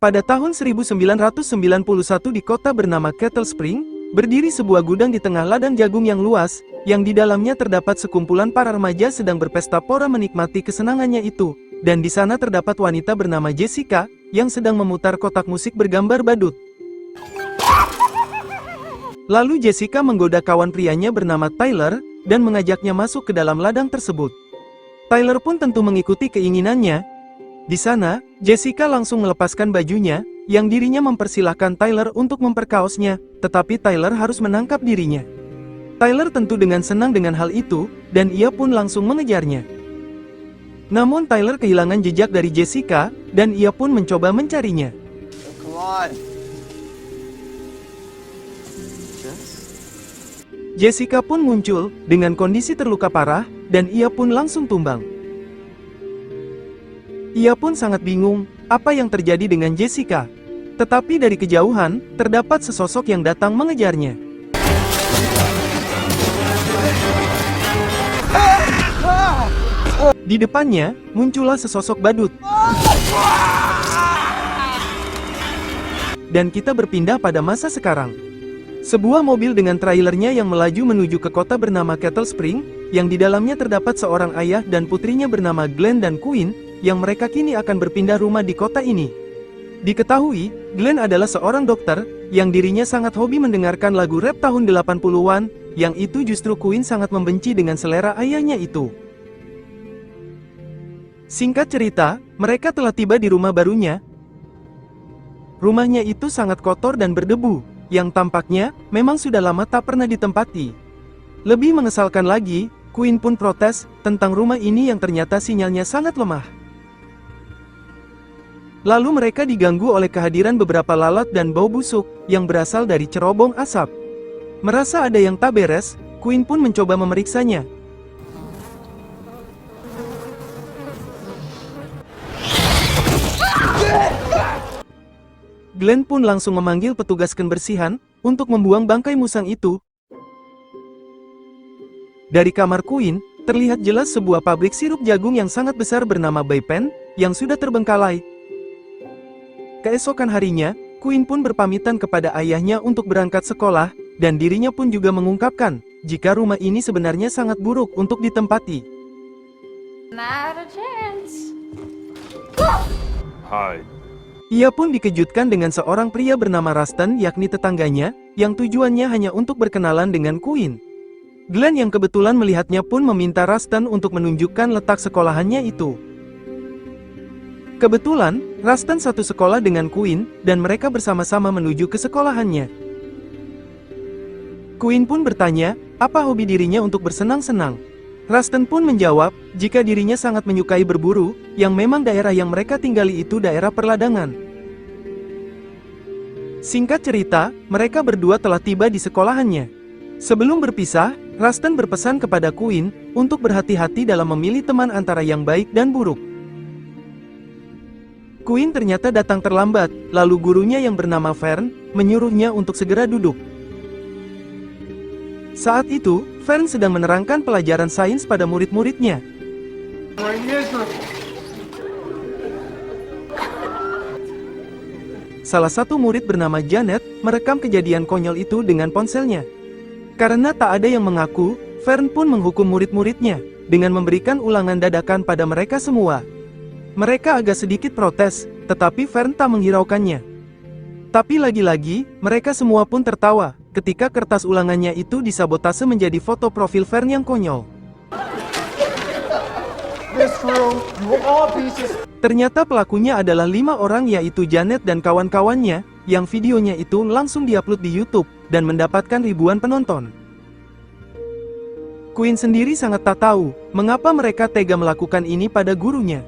Pada tahun 1991 di kota bernama Kettle Spring, berdiri sebuah gudang di tengah ladang jagung yang luas, yang di dalamnya terdapat sekumpulan para remaja sedang berpesta pora menikmati kesenangannya itu. Dan di sana terdapat wanita bernama Jessica, yang sedang memutar kotak musik bergambar badut. Lalu Jessica menggoda kawan prianya bernama Tyler, dan mengajaknya masuk ke dalam ladang tersebut. Tyler pun tentu mengikuti keinginannya. Di sana, Jessica langsung melepaskan bajunya, yang dirinya mempersilahkan Tyler untuk memperkaosnya, tetapi Tyler harus menangkap dirinya. Tyler tentu dengan senang dengan hal itu, dan ia pun langsung mengejarnya. Namun Tyler kehilangan jejak dari Jessica, dan ia pun mencoba mencarinya. Jessica pun muncul, dengan kondisi terluka parah, dan ia pun langsung tumbang. Ia pun sangat bingung, apa yang terjadi dengan Jessica. Tetapi dari kejauhan, terdapat sesosok yang datang mengejarnya. Di depannya, muncullah sesosok badut. Dan kita berpindah pada masa sekarang. Sebuah mobil dengan trailernya yang melaju menuju ke kota bernama Kettle Spring, yang di dalamnya terdapat seorang ayah dan putrinya bernama Glenn dan Quinn, yang mereka kini akan berpindah rumah di kota ini. Diketahui, Glenn adalah seorang dokter, yang dirinya sangat hobi mendengarkan lagu rap tahun 80-an, yang itu justru Quinn sangat membenci dengan selera ayahnya itu. Singkat cerita, mereka telah tiba di rumah barunya. Rumahnya itu sangat kotor dan berdebu, yang tampaknya memang sudah lama tak pernah ditempati. Lebih mengesalkan lagi, Quinn pun protes tentang rumah ini yang ternyata sinyalnya sangat lemah. Lalu mereka diganggu oleh kehadiran beberapa lalat dan bau busuk yang berasal dari cerobong asap. Merasa ada yang tak beres, Quinn pun mencoba memeriksanya. Glenn pun langsung memanggil petugas kebersihan untuk membuang bangkai musang itu. Dari kamar Quinn, terlihat jelas sebuah pabrik sirup jagung yang sangat besar bernama Bay Pen, yang sudah terbengkalai. Keesokan harinya, Quinn pun berpamitan kepada ayahnya untuk berangkat sekolah, dan dirinya pun juga mengungkapkan, jika rumah ini sebenarnya sangat buruk untuk ditempati. Not a chance. Hai. Ia pun dikejutkan dengan seorang pria bernama Rustin, yakni tetangganya, yang tujuannya hanya untuk berkenalan dengan Quinn. Glenn yang kebetulan melihatnya pun meminta Rustin untuk menunjukkan letak sekolahannya itu. Kebetulan, Rustin satu sekolah dengan Quinn, dan mereka bersama-sama menuju ke sekolahannya. Quinn pun bertanya, apa hobi dirinya untuk bersenang-senang. Rustin pun menjawab, jika dirinya sangat menyukai berburu, yang memang daerah yang mereka tinggali itu daerah perladangan. Singkat cerita, mereka berdua telah tiba di sekolahannya. Sebelum berpisah, Rustin berpesan kepada Quinn untuk berhati-hati dalam memilih teman antara yang baik dan buruk. Quinn ternyata datang terlambat, lalu gurunya yang bernama Fern menyuruhnya untuk segera duduk. Saat itu, Fern sedang menerangkan pelajaran sains pada murid-muridnya. Salah satu murid bernama Janet merekam kejadian konyol itu dengan ponselnya. Karena tak ada yang mengaku, Fern pun menghukum murid-muridnya dengan memberikan ulangan dadakan pada mereka semua. Mereka agak sedikit protes, tetapi Fern tak menghiraukannya. Tapi lagi-lagi, mereka semua pun tertawa ketika kertas ulangannya itu disabotase menjadi foto profil Fern yang konyol. Ternyata pelakunya adalah 5 orang, yaitu Janet dan kawan-kawannya, yang videonya itu langsung diupload di YouTube dan mendapatkan ribuan penonton. Quinn sendiri sangat tak tahu mengapa mereka tega melakukan ini pada gurunya.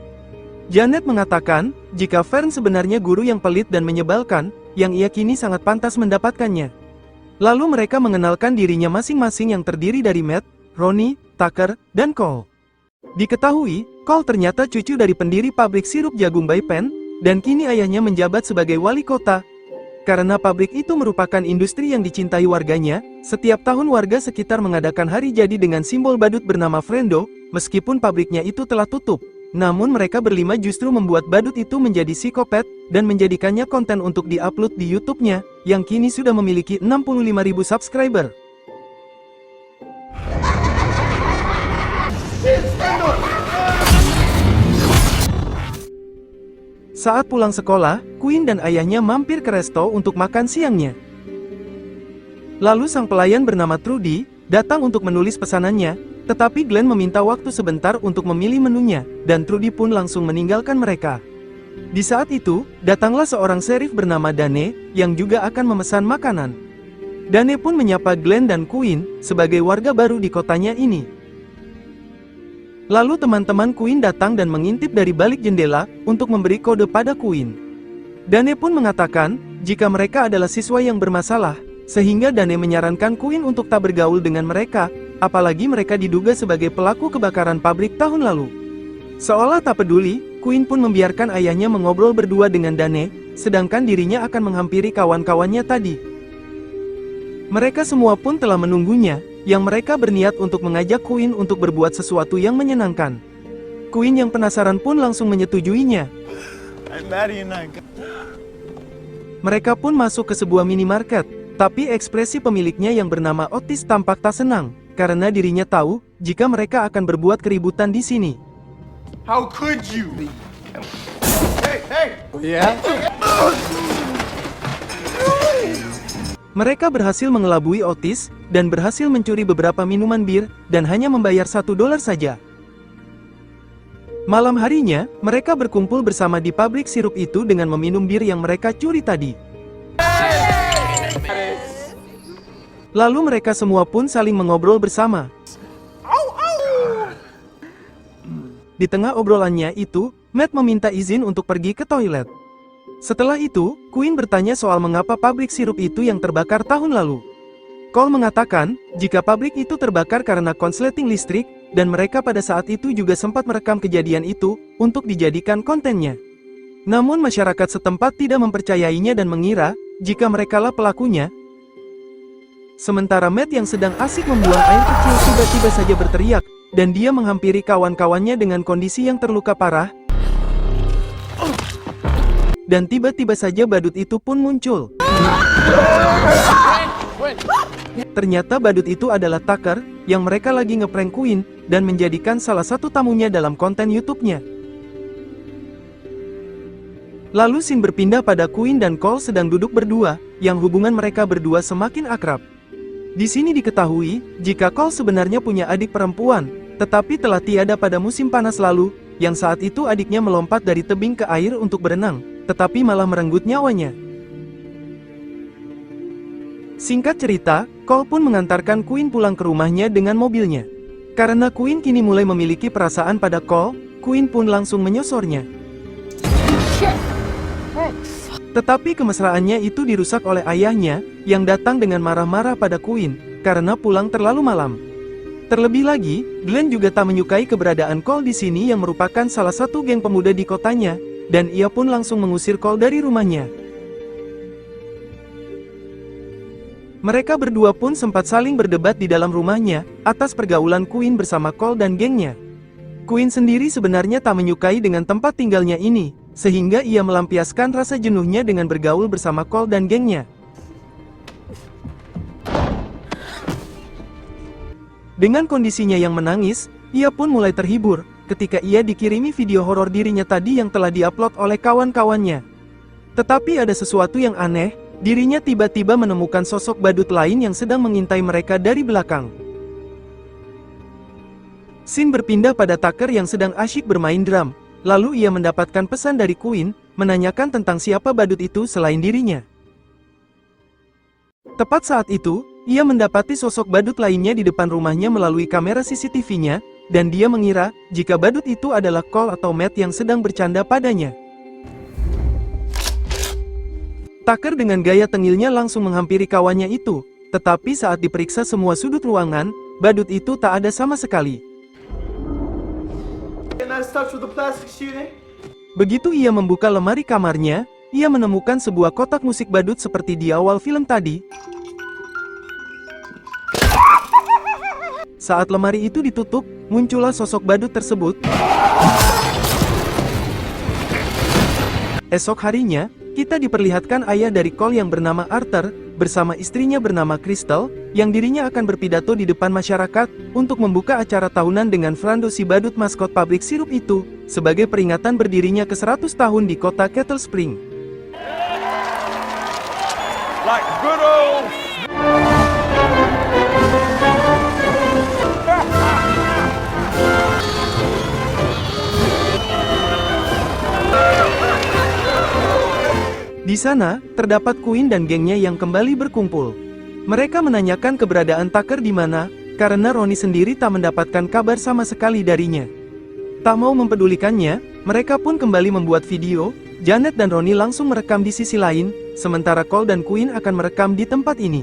Janet mengatakan, jika Fern sebenarnya guru yang pelit dan menyebalkan, yang ia kini sangat pantas mendapatkannya. Lalu mereka mengenalkan dirinya masing-masing yang terdiri dari Matt, Ronnie, Tucker, dan Cole. Diketahui, Cole ternyata cucu dari pendiri pabrik sirup jagung Bay Pen, dan kini ayahnya menjabat sebagai wali kota. Karena pabrik itu merupakan industri yang dicintai warganya, setiap tahun warga sekitar mengadakan hari jadi dengan simbol badut bernama Frendo, meskipun pabriknya itu telah tutup. Namun mereka berlima justru membuat badut itu menjadi psikopat, dan menjadikannya konten untuk di-upload di YouTube-nya, yang kini sudah memiliki 65.000 subscriber. Saat pulang sekolah, Queen dan ayahnya mampir ke resto untuk makan siangnya. Lalu sang pelayan bernama Trudy datang untuk menulis pesanannya, tetapi Glenn meminta waktu sebentar untuk memilih menunya, dan Trudy pun langsung meninggalkan mereka. Di saat itu, datanglah seorang serif bernama Dane, yang juga akan memesan makanan. Dane pun menyapa Glenn dan Queen sebagai warga baru di kotanya ini. Lalu teman-teman Queen datang dan mengintip dari balik jendela untuk memberi kode pada Queen. Dane pun mengatakan, jika mereka adalah siswa yang bermasalah, sehingga Dane menyarankan Queen untuk tak bergaul dengan mereka, apalagi mereka diduga sebagai pelaku kebakaran pabrik tahun lalu. Seolah tak peduli, Queen pun membiarkan ayahnya mengobrol berdua dengan Dane, sedangkan dirinya akan menghampiri kawan-kawannya tadi. Mereka semua pun telah menunggunya, yang mereka berniat untuk mengajak Queen untuk berbuat sesuatu yang menyenangkan. Queen yang penasaran pun langsung menyetujuinya. Mereka pun masuk ke sebuah minimarket, tapi ekspresi pemiliknya yang bernama Otis tampak tak senang, karena dirinya tahu jika mereka akan berbuat keributan di sini. How could you? Hey! Yeah? Mereka berhasil mengelabui Otis, dan berhasil mencuri beberapa minuman bir, dan hanya membayar $1 saja. Malam harinya, mereka berkumpul bersama di pabrik sirup itu dengan meminum bir yang mereka curi tadi. Lalu mereka semua pun saling mengobrol bersama. Di tengah obrolannya itu, Matt meminta izin untuk pergi ke toilet. Setelah itu, Queen bertanya soal mengapa pabrik sirup itu yang terbakar tahun lalu. Cole mengatakan, jika pabrik itu terbakar karena konsleting listrik, dan mereka pada saat itu juga sempat merekam kejadian itu, untuk dijadikan kontennya. Namun masyarakat setempat tidak mempercayainya dan mengira, jika merekalah pelakunya. Sementara Matt yang sedang asik membuang air kecil tiba-tiba saja berteriak, dan dia menghampiri kawan-kawannya dengan kondisi yang terluka parah. Dan tiba-tiba saja badut itu pun muncul. Ternyata badut itu adalah Tucker, yang mereka lagi ngeprank Queen, dan menjadikan salah satu tamunya dalam konten YouTube-nya. Lalu scene berpindah pada Queen dan Cole sedang duduk berdua, yang hubungan mereka berdua semakin akrab. Di sini diketahui, jika Cole sebenarnya punya adik perempuan, tetapi telah tiada pada musim panas lalu, yang saat itu adiknya melompat dari tebing ke air untuk berenang, tetapi malah merenggut nyawanya. Singkat cerita, Cole pun mengantarkan Queen pulang ke rumahnya dengan mobilnya. Karena Queen kini mulai memiliki perasaan pada Cole, Queen pun langsung menyosornya. Tetapi kemesraannya itu dirusak oleh ayahnya, yang datang dengan marah-marah pada Queen, karena pulang terlalu malam. Terlebih lagi, Glenn juga tak menyukai keberadaan Cole di sini yang merupakan salah satu geng pemuda di kotanya, dan ia pun langsung mengusir Cole dari rumahnya. Mereka berdua pun sempat saling berdebat di dalam rumahnya, atas pergaulan Queen bersama Cole dan gengnya. Queen sendiri sebenarnya tak menyukai dengan tempat tinggalnya ini, sehingga ia melampiaskan rasa jenuhnya dengan bergaul bersama Cole dan gengnya. Dengan kondisinya yang menangis, ia pun mulai terhibur, ketika ia dikirimi video horor dirinya tadi yang telah diupload oleh kawan-kawannya. Tetapi ada sesuatu yang aneh, dirinya tiba-tiba menemukan sosok badut lain yang sedang mengintai mereka dari belakang. Scene berpindah pada Tucker yang sedang asyik bermain drum, lalu ia mendapatkan pesan dari Queen, menanyakan tentang siapa badut itu selain dirinya. Tepat saat itu, ia mendapati sosok badut lainnya di depan rumahnya melalui kamera CCTV-nya, dan dia mengira, jika badut itu adalah Cole atau Matt yang sedang bercanda padanya. Tucker dengan gaya tengilnya langsung menghampiri kawannya itu, tetapi saat diperiksa semua sudut ruangan, badut itu tak ada sama sekali. Begitu ia membuka lemari kamarnya, ia menemukan sebuah kotak musik badut seperti di awal film tadi. Saat lemari itu ditutup, muncullah sosok badut tersebut. Esok harinya, kita diperlihatkan ayah dari Cole yang bernama Arthur, bersama istrinya bernama Crystal, yang dirinya akan berpidato di depan masyarakat, untuk membuka acara tahunan dengan Frando si badut maskot pabrik sirup itu, sebagai peringatan berdirinya ke 100 tahun di kota Kettle Spring. Like good old. Di sana, terdapat Queen dan gengnya yang kembali berkumpul. Mereka menanyakan keberadaan Tucker di mana, karena Ronnie sendiri tak mendapatkan kabar sama sekali darinya. Tak mau mempedulikannya, mereka pun kembali membuat video. Janet dan Ronnie langsung merekam di sisi lain, sementara Cole dan Queen akan merekam di tempat ini.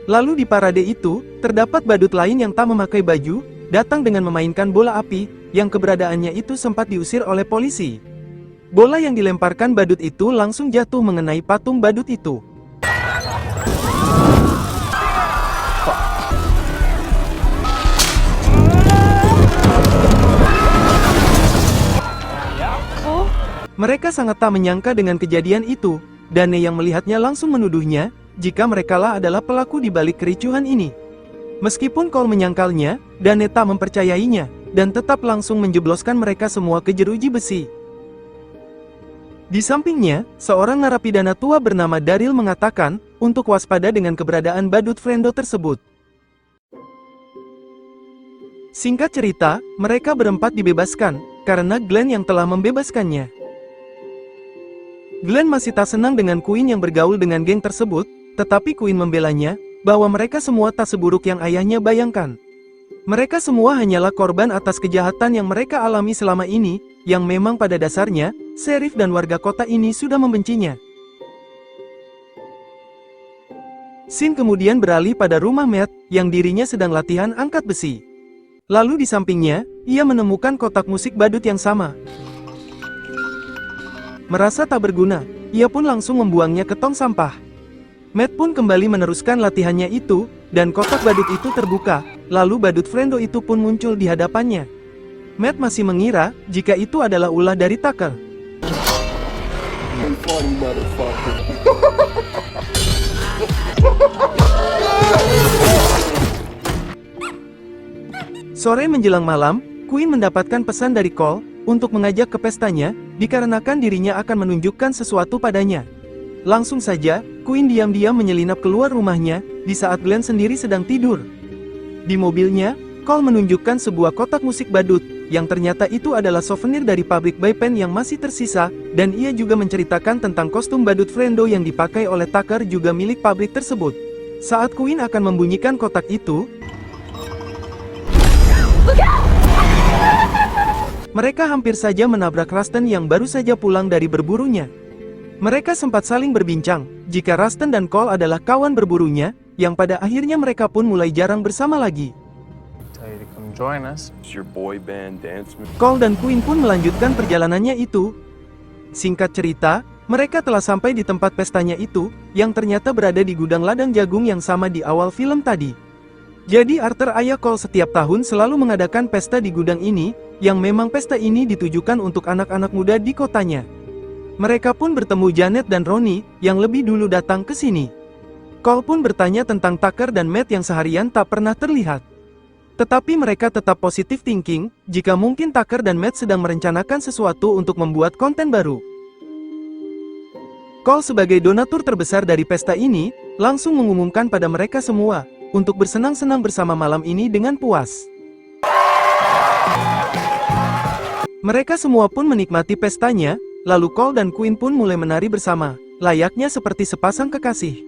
Lalu di parade itu, terdapat badut lain yang tak memakai baju, datang dengan memainkan bola api, yang keberadaannya itu sempat diusir oleh polisi. Bola yang dilemparkan badut itu langsung jatuh mengenai patung badut itu. Mereka sangat tak menyangka dengan kejadian itu. Dane yang melihatnya langsung menuduhnya, jika merekalah adalah pelaku di balik kericuhan ini. Meskipun Cole menyangkalnya, Dane tak mempercayainya, dan tetap langsung menjebloskan mereka semua ke jeruji besi. Di sampingnya, seorang narapidana tua bernama Daryl mengatakan, untuk waspada dengan keberadaan badut Frando tersebut. Singkat cerita, mereka berempat dibebaskan, karena Glenn yang telah membebaskannya. Glenn masih tak senang dengan Queen yang bergaul dengan geng tersebut, tetapi Queen membelanya, bahwa mereka semua tak seburuk yang ayahnya bayangkan. Mereka semua hanyalah korban atas kejahatan yang mereka alami selama ini, yang memang pada dasarnya, sheriff dan warga kota ini sudah membencinya. Scene kemudian beralih pada rumah Matt, yang dirinya sedang latihan angkat besi. Lalu di sampingnya, ia menemukan kotak musik badut yang sama. Merasa tak berguna, ia pun langsung membuangnya ke tong sampah. Matt pun kembali meneruskan latihannya itu, dan kotak badut itu terbuka, lalu badut Frando itu pun muncul di hadapannya. Matt masih mengira, jika itu adalah ulah dari Tucker. Sore menjelang malam, Queen mendapatkan pesan dari Cole, untuk mengajak ke pestanya, dikarenakan dirinya akan menunjukkan sesuatu padanya. Langsung saja, Queen diam-diam menyelinap keluar rumahnya, di saat Glenn sendiri sedang tidur. Di mobilnya, Cole menunjukkan sebuah kotak musik badut, yang ternyata itu adalah souvenir dari pabrik Bay-Pen yang masih tersisa, dan ia juga menceritakan tentang kostum badut Frando yang dipakai oleh Tucker juga milik pabrik tersebut. Saat Queen akan membunyikan kotak itu, mereka hampir saja menabrak Rustin yang baru saja pulang dari berburunya. Mereka sempat saling berbincang, jika Rustin dan Cole adalah kawan berburunya, yang pada akhirnya mereka pun mulai jarang bersama lagi. Cole dan Queen pun melanjutkan perjalanannya itu. Singkat cerita, mereka telah sampai di tempat pestanya itu, yang ternyata berada di gudang ladang jagung yang sama di awal film tadi. Jadi Arthur ayah Cole setiap tahun selalu mengadakan pesta di gudang ini, yang memang pesta ini ditujukan untuk anak-anak muda di kotanya. Mereka pun bertemu Janet dan Ronnie, yang lebih dulu datang ke sini. Cole pun bertanya tentang Tucker dan Matt yang seharian tak pernah terlihat. Tetapi mereka tetap positive thinking, jika mungkin Tucker dan Matt sedang merencanakan sesuatu untuk membuat konten baru. Cole sebagai donatur terbesar dari pesta ini, langsung mengumumkan pada mereka semua, untuk bersenang-senang bersama malam ini dengan puas. Mereka semua pun menikmati pestanya, lalu Cole dan Queen pun mulai menari bersama, layaknya seperti sepasang kekasih.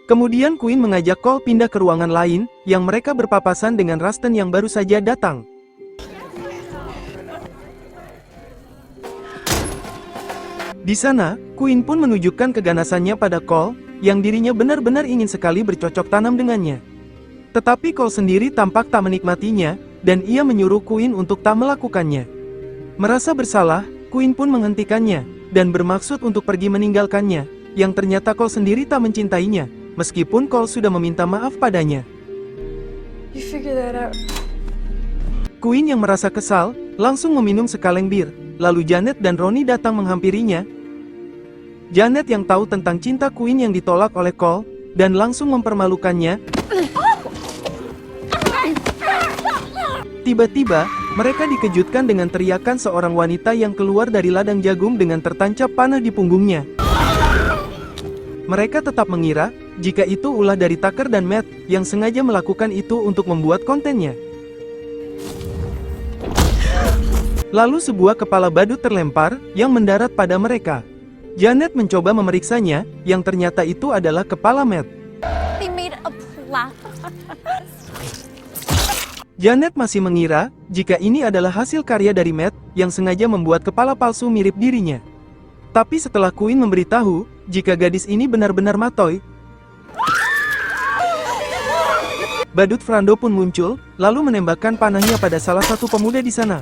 Kemudian Queen mengajak Cole pindah ke ruangan lain, yang mereka berpapasan dengan Rustin yang baru saja datang. Di sana, Queen pun menunjukkan keganasannya pada Cole, yang dirinya benar-benar ingin sekali bercocok tanam dengannya. Tetapi Cole sendiri tampak tak menikmatinya, dan ia menyuruh Queen untuk tak melakukannya. Merasa bersalah, Queen pun menghentikannya, dan bermaksud untuk pergi meninggalkannya, yang ternyata Cole sendiri tak mencintainya, meskipun Cole sudah meminta maaf padanya. Queen yang merasa kesal, langsung meminum sekaleng bir, lalu Janet dan Ronnie datang menghampirinya. Janet yang tahu tentang cinta Queen yang ditolak oleh Cole, dan langsung mempermalukannya. Tiba-tiba, mereka dikejutkan dengan teriakan seorang wanita yang keluar dari ladang jagung dengan tertancap panah di punggungnya. Mereka tetap mengira, jika itu ulah dari Tucker dan Matt, yang sengaja melakukan itu untuk membuat kontennya. Lalu sebuah kepala badut terlempar, yang mendarat pada mereka. Janet mencoba memeriksanya, yang ternyata itu adalah kepala Matt. They made a plot. Janet masih mengira, jika ini adalah hasil karya dari Matt, yang sengaja membuat kepala palsu mirip dirinya. Tapi setelah Queen memberitahu, jika gadis ini benar-benar Matoy, badut Frando pun muncul, lalu menembakkan panahnya pada salah satu pemuda di sana.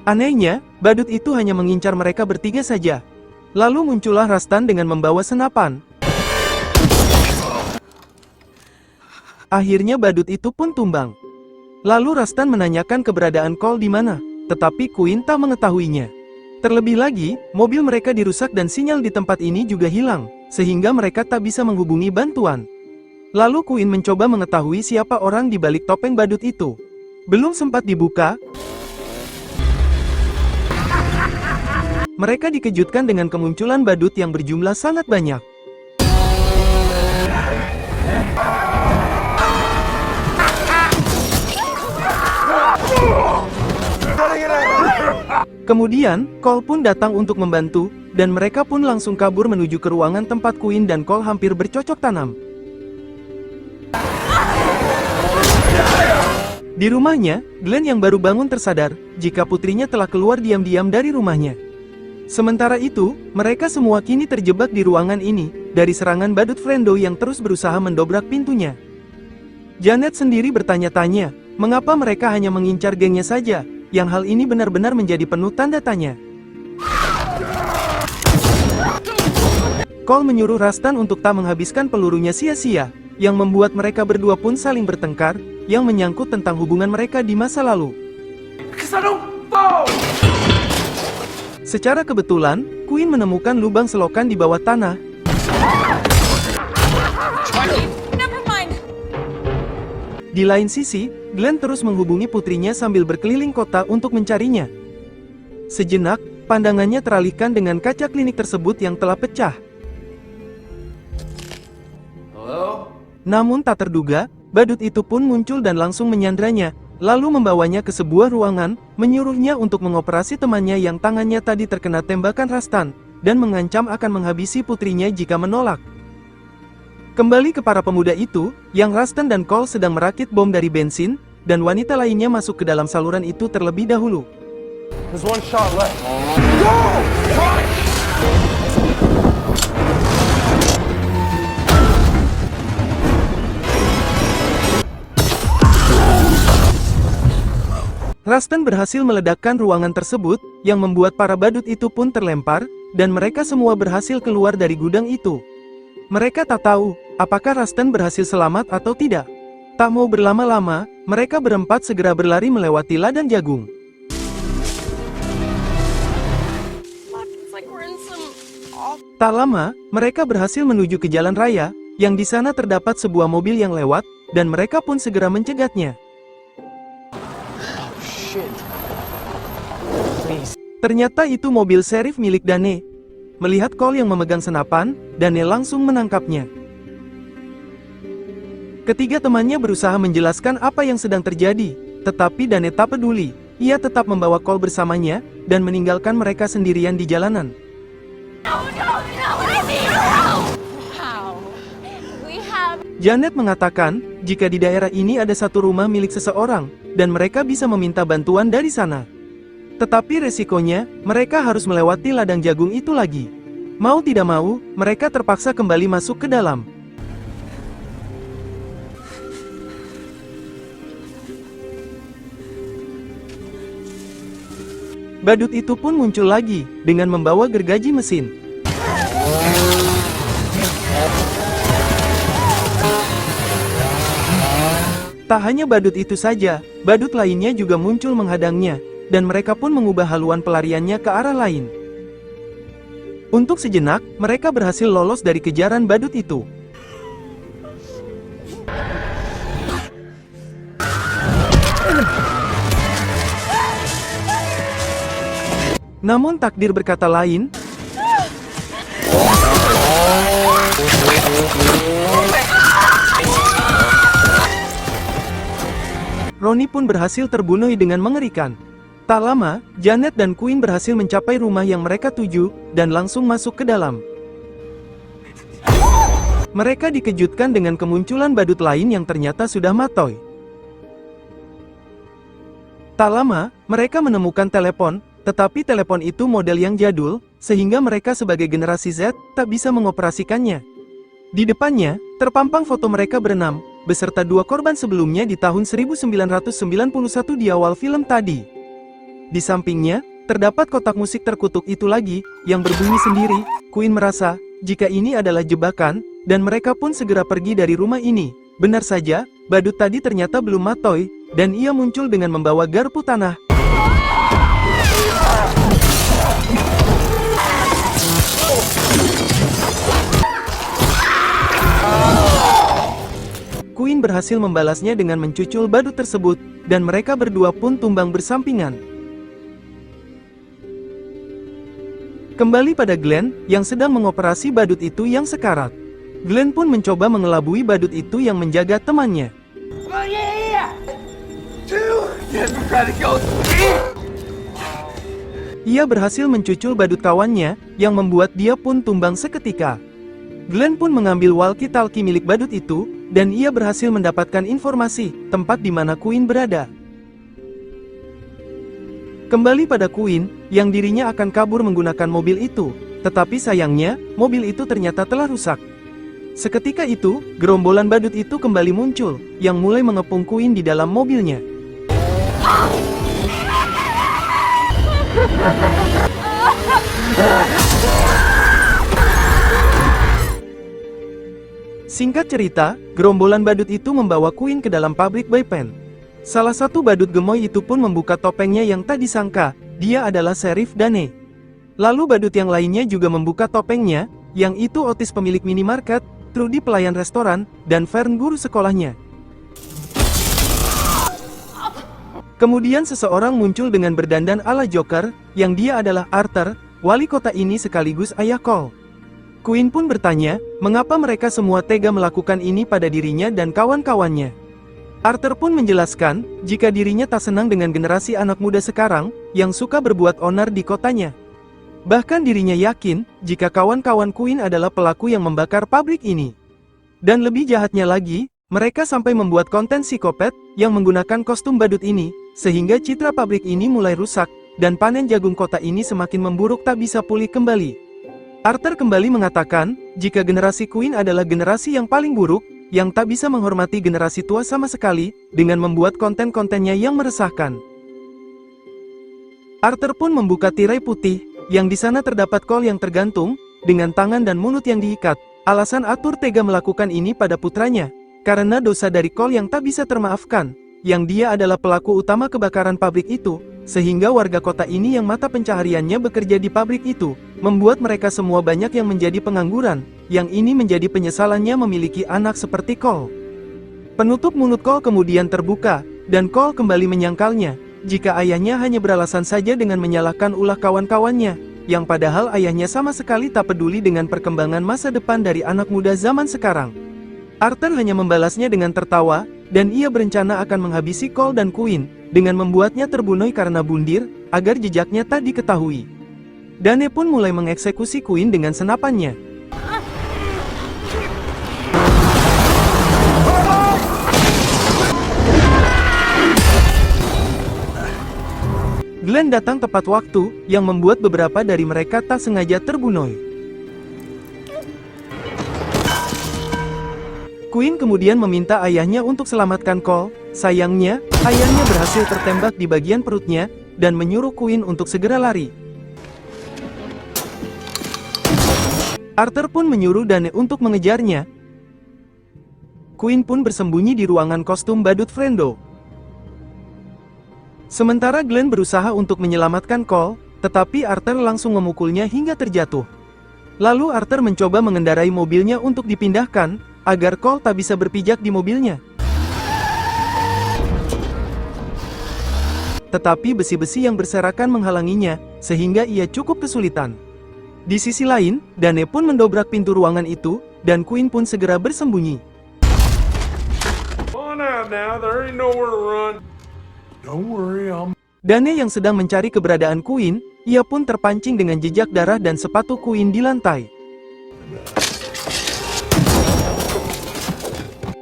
Anehnya, badut itu hanya mengincar mereka bertiga saja. Lalu muncullah Rastan dengan membawa senapan. Akhirnya badut itu pun tumbang. Lalu Rastan menanyakan keberadaan Cole di mana, tetapi Queen tak mengetahuinya. Terlebih lagi, mobil mereka dirusak dan sinyal di tempat ini juga hilang, sehingga mereka tak bisa menghubungi bantuan. Lalu Queen mencoba mengetahui siapa orang di balik topeng badut itu. Belum sempat dibuka, mereka dikejutkan dengan kemunculan badut yang berjumlah sangat banyak. Kemudian, Cole pun datang untuk membantu, dan mereka pun langsung kabur menuju ke ruangan tempat Queen dan Cole hampir bercocok tanam. Di rumahnya, Glenn yang baru bangun tersadar, jika putrinya telah keluar diam-diam dari rumahnya. Sementara itu, mereka semua kini terjebak di ruangan ini, dari serangan badut Frando yang terus berusaha mendobrak pintunya. Janet sendiri bertanya-tanya, mengapa mereka hanya mengincar gengnya saja, yang hal ini benar-benar menjadi penuh tanda tanya. Cole menyuruh Rastan untuk tak menghabiskan pelurunya sia-sia, yang membuat mereka berdua pun saling bertengkar, yang menyangkut tentang hubungan mereka di masa lalu. Secara kebetulan, Queen menemukan lubang selokan di bawah tanah. Never mind. Di lain sisi, Glenn terus menghubungi putrinya sambil berkeliling kota untuk mencarinya. Sejenak, pandangannya teralihkan dengan kaca klinik tersebut yang telah pecah. Hello? Namun tak terduga, badut itu pun muncul dan langsung menyandranya, lalu membawanya ke sebuah ruangan, menyuruhnya untuk mengoperasi temannya yang tangannya tadi terkena tembakan Rastan, dan mengancam akan menghabisi putrinya jika menolak. Kembali ke para pemuda itu, yang Rastan dan Cole sedang merakit bom dari bensin, dan wanita lainnya masuk ke dalam saluran itu terlebih dahulu. There's one shot left. Go! Rastan berhasil meledakkan ruangan tersebut, yang membuat para badut itu pun terlempar, dan mereka semua berhasil keluar dari gudang itu. Mereka tak tahu, apakah Rastan berhasil selamat atau tidak. Tak mau berlama-lama, mereka berempat segera berlari melewati ladang jagung. Tak lama, mereka berhasil menuju ke jalan raya, yang di sana terdapat sebuah mobil yang lewat, dan mereka pun segera mencegatnya. Ternyata itu mobil serif milik Dane. Melihat Cole yang memegang senapan, Dane langsung menangkapnya. Ketiga temannya berusaha menjelaskan apa yang sedang terjadi, tetapi Dane tak peduli. Ia tetap membawa Cole bersamanya, dan meninggalkan mereka sendirian di jalanan. Janet mengatakan, jika di daerah ini ada satu rumah milik seseorang, dan mereka bisa meminta bantuan dari sana. Tetapi resikonya, mereka harus melewati ladang jagung itu lagi. Mau tidak mau, mereka terpaksa kembali masuk ke dalam. Badut itu pun muncul lagi, dengan membawa gergaji mesin. Tak hanya badut itu saja, badut lainnya juga muncul menghadangnya, dan mereka pun mengubah haluan pelariannya ke arah lain. Untuk sejenak, mereka berhasil lolos dari kejaran badut itu. Namun takdir berkata lain. Ronnie pun berhasil terbunuh dengan mengerikan. Tak lama, Janet dan Quinn berhasil mencapai rumah yang mereka tuju, dan langsung masuk ke dalam. Mereka dikejutkan dengan kemunculan badut lain yang ternyata sudah matoy. Tak lama, mereka menemukan telepon, tetapi telepon itu model yang jadul, sehingga mereka sebagai generasi Z, tak bisa mengoperasikannya. Di depannya, terpampang foto mereka berenam, beserta 2 korban sebelumnya di tahun 1991 di awal film tadi. Di sampingnya, terdapat kotak musik terkutuk itu lagi, yang berbunyi sendiri. Quinn merasa, jika ini adalah jebakan, dan mereka pun segera pergi dari rumah ini. Benar saja, badut tadi ternyata belum matoy, dan ia muncul dengan membawa garpu tanah. Quinn berhasil membalasnya dengan mencucul badut tersebut, dan mereka berdua pun tumbang bersampingan. Kembali pada Glenn, yang sedang mengoperasi badut itu yang sekarat. Glenn pun mencoba mengelabui badut itu yang menjaga temannya. Ia berhasil mencucul badut kawannya, yang membuat dia pun tumbang seketika. Glenn pun mengambil walkie-talkie milik badut itu, dan ia berhasil mendapatkan informasi, tempat di mana Quinn berada. Kembali pada Quinn, yang dirinya akan kabur menggunakan mobil itu, tetapi sayangnya, mobil itu ternyata telah rusak. Seketika itu, gerombolan badut itu kembali muncul, yang mulai mengepung Quinn di dalam mobilnya. Singkat cerita, gerombolan badut itu membawa Quinn ke dalam pabrik Baypen. Salah satu badut gemoy itu pun membuka topengnya yang tak disangka, dia adalah Sheriff Dane. Lalu badut yang lainnya juga membuka topengnya, yang itu Otis pemilik minimarket, Trudy pelayan restoran, dan Fern guru sekolahnya. Kemudian seseorang muncul dengan berdandan ala Joker, yang dia adalah Arthur, wali kota ini sekaligus ayah Cole. Quinn pun bertanya, mengapa mereka semua tega melakukan ini pada dirinya dan kawan-kawannya. Arthur pun menjelaskan, jika dirinya tak senang dengan generasi anak muda sekarang, yang suka berbuat onar di kotanya. Bahkan dirinya yakin, jika kawan-kawan Quinn adalah pelaku yang membakar pabrik ini. Dan lebih jahatnya lagi, mereka sampai membuat konten psikopat, yang menggunakan kostum badut ini, sehingga citra pabrik ini mulai rusak, dan panen jagung kota ini semakin memburuk tak bisa pulih kembali. Arthur kembali mengatakan, jika generasi Quinn adalah generasi yang paling buruk, yang tak bisa menghormati generasi tua sama sekali, dengan membuat konten-kontennya yang meresahkan. Arthur pun membuka tirai putih, yang di sana terdapat Cole yang tergantung, dengan tangan dan mulut yang diikat. Alasan Arthur tega melakukan ini pada putranya, karena dosa dari Cole yang tak bisa termaafkan, yang dia adalah pelaku utama kebakaran pabrik itu, sehingga warga kota ini yang mata pencahariannya bekerja di pabrik itu, membuat mereka semua banyak yang menjadi pengangguran, yang ini menjadi penyesalannya memiliki anak seperti Cole. Penutup mulut Cole kemudian terbuka, dan Cole kembali menyangkalnya, jika ayahnya hanya beralasan saja dengan menyalahkan ulah kawan-kawannya, yang padahal ayahnya sama sekali tak peduli dengan perkembangan masa depan dari anak muda zaman sekarang. Arthur hanya membalasnya dengan tertawa, dan ia berencana akan menghabisi Cole dan Quinn, dengan membuatnya terbunuh karena bundir, agar jejaknya tak diketahui. Dane pun mulai mengeksekusi Quinn dengan senapannya. Glenn datang tepat waktu, yang membuat beberapa dari mereka tak sengaja terbunuh. Quinn kemudian meminta ayahnya untuk selamatkan Cole. Sayangnya, ayahnya berhasil tertembak di bagian perutnya, dan menyuruh Quinn untuk segera lari. Arthur pun menyuruh Dane untuk mengejarnya. Queen pun bersembunyi di ruangan kostum badut Frendo. Sementara Glenn berusaha untuk menyelamatkan Cole, tetapi Arthur langsung memukulnya hingga terjatuh. Lalu Arthur mencoba mengendarai mobilnya untuk dipindahkan, agar Cole tak bisa berpijak di mobilnya. Tetapi besi-besi yang berserakan menghalanginya, sehingga ia cukup kesulitan. Di sisi lain, Dane pun mendobrak pintu ruangan itu, dan Queen pun segera bersembunyi. Come on out now, there ain't nowhere to run. Don't worry, Dane yang sedang mencari keberadaan Queen, ia pun terpancing dengan jejak darah dan sepatu Queen di lantai.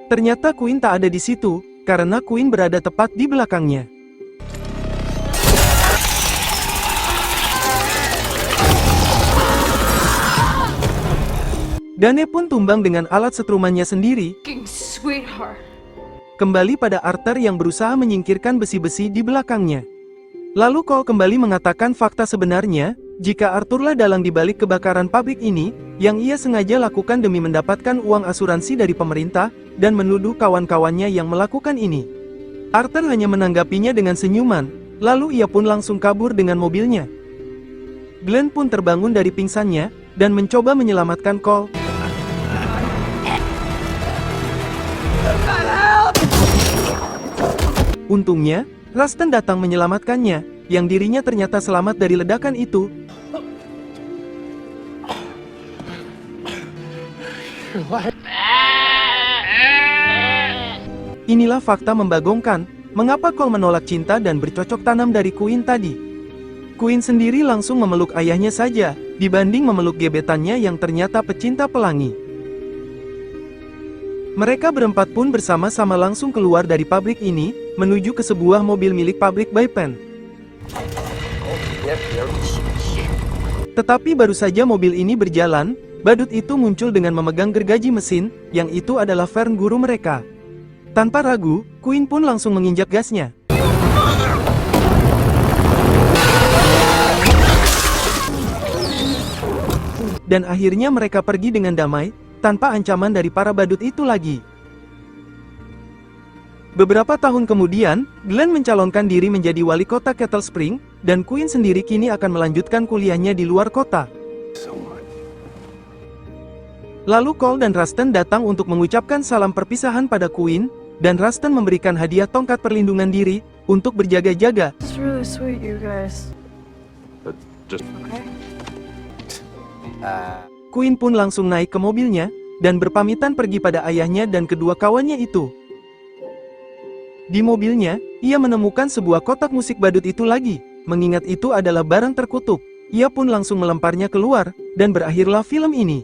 Ternyata Queen tak ada di situ, karena Queen berada tepat di belakangnya. Dane pun tumbang dengan alat setrumannya sendiri, Sweetheart. kembali pada Arthur yang berusaha menyingkirkan besi-besi di belakangnya. Lalu Cole kembali mengatakan fakta sebenarnya, jika Arthurlah dalang dibalik kebakaran pabrik ini, yang ia sengaja lakukan demi mendapatkan uang asuransi dari pemerintah, dan menuduh kawan-kawannya yang melakukan ini. Arthur hanya menanggapinya dengan senyuman, lalu ia pun langsung kabur dengan mobilnya. Glenn pun terbangun dari pingsannya, dan mencoba menyelamatkan Cole. Untungnya, Rustin datang menyelamatkannya, yang dirinya ternyata selamat dari ledakan itu. Inilah fakta membagongkan, mengapa Cole menolak cinta dan bercocok tanam dari Queen tadi. Queen sendiri langsung memeluk ayahnya saja, dibanding memeluk gebetannya yang ternyata pecinta pelangi. Mereka berempat pun bersama-sama langsung keluar dari pabrik ini, menuju ke sebuah mobil milik pabrik By-Pen. Tetapi baru saja mobil ini berjalan, badut itu muncul dengan memegang gergaji mesin, yang itu adalah Fern guru mereka. Tanpa ragu, Queen pun langsung menginjak gasnya. Dan akhirnya mereka pergi dengan damai, tanpa ancaman dari para badut itu lagi. Beberapa tahun kemudian, Glenn mencalonkan diri menjadi wali kota Kettle Spring, dan Queen sendiri kini akan melanjutkan kuliahnya di luar kota. Lalu Cole dan Rustin datang untuk mengucapkan salam perpisahan pada Queen, dan Rustin memberikan hadiah tongkat perlindungan diri, untuk berjaga-jaga. It's really sweet, you guys. But just Okay? Queen pun langsung naik ke mobilnya, dan berpamitan pergi pada ayahnya dan kedua kawannya itu. Di mobilnya, ia menemukan sebuah kotak musik badut itu lagi, mengingat itu adalah barang terkutuk. Ia pun langsung melemparnya keluar, dan berakhirlah film ini.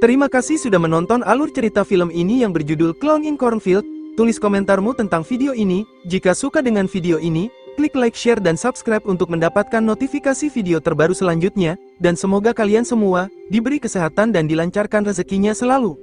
Terima kasih sudah menonton alur cerita film ini yang berjudul Clown in Cornfield. Tulis komentarmu tentang video ini. Jika suka dengan video ini, klik like, share, dan subscribe untuk mendapatkan notifikasi video terbaru selanjutnya, dan semoga kalian semua diberi kesehatan dan dilancarkan rezekinya selalu.